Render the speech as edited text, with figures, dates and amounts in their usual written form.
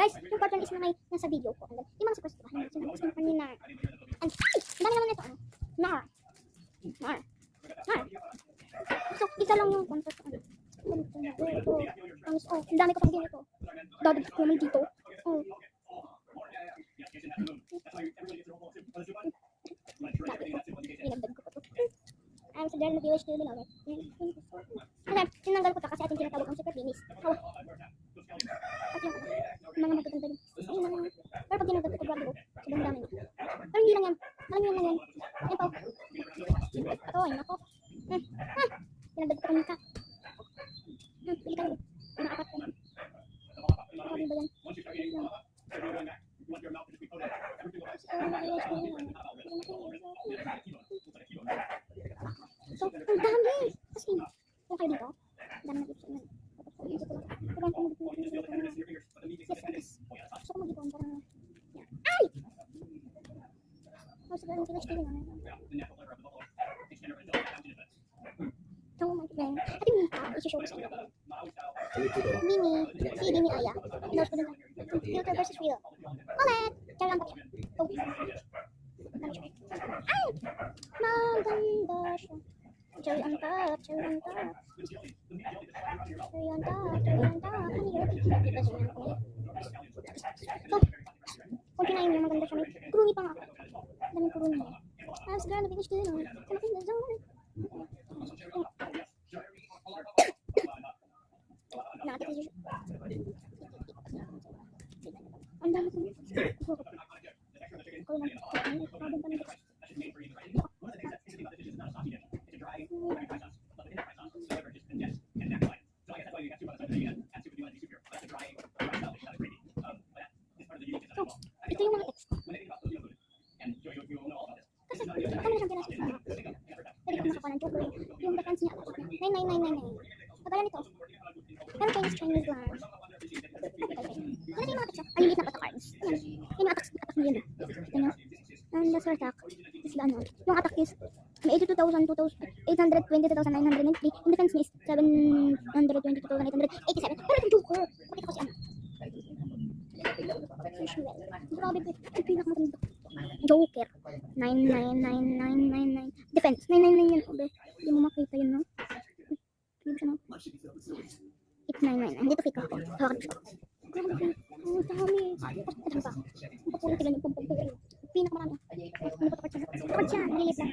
Guys, yung part 1 is na may nasa video ko. And then, yung mga surprise ko, sinabi ko kanina. And, ay! Ang dami naman nito, ano? Nar. So, isa lang yung contact, ano? Ito. Oh, ang dami ko pang ganito. Dadagdag ko naman dito. Oh. Dinagdag ko pa to. I'm so done with you, still below it. Kasi, tinanggal ko to kasi ating tinatawag ang super linis. At yung mga magaganda din. Ayun na lang. Pero pag dinagdag ko, grabe ko. Sobrang dami na. Pero hindi lang yan. Alam niyo lang yan. Yan pa. Ito, ayun ako. Dinagdag ko kanina ka. Pili ka lang. Pinakapat ko. Grabe ba yan? So, ang dami! Kasi, kung kayo dito, ang dami nag-ipon na. Yes. Gusto ko mag-ipon para... Ay! Oh, siguro yung PhD na. So, my friend, ating Mika, isi-show ko sa inyo. Mimi, si Mimi Aya. Knows ko na filter versus real. Ulit! Cherry on top siya. Oh. Ay! Maganda siya. Cherry on top. Cherry on top. Ano yun? Dito siya yan. So, kung kinain niya, maganda siya. May kuruni pa nga ako. Daming kuruni niya. I'm so glad na finish din. Kamakin na zone. Nakakita siya. Ang dami ko. Ito yung mga text ko. Kasi, kami na siyang pinasa sa mga. Pwede ko makakuha ng joker. Yung reference niya, 9999. Pagkala nito. Pero Chinese lang. Ano yung mga text? Ang liit na patacards. Ayan. Yung attack mo yun. Ito nyo. And the sword attack is ano. Yung attack is may 822,903. Yung defense niya is 722,887. Pero itong joker. Pakita ko si ano. Grabe po. Ang pinakamaganda. Joker. 99999. Defense. 999 yan. Hindi mo makita yun, no? Hindi siya, no? 899. Dito fake ako. Hawakan ko. Grabe. Ang dami. Ito pa. Ang papulit lang yung pagpapagpapagpapag. Pinakamarami. Ano pa tapos siya? Tapos siya. Nililit lang.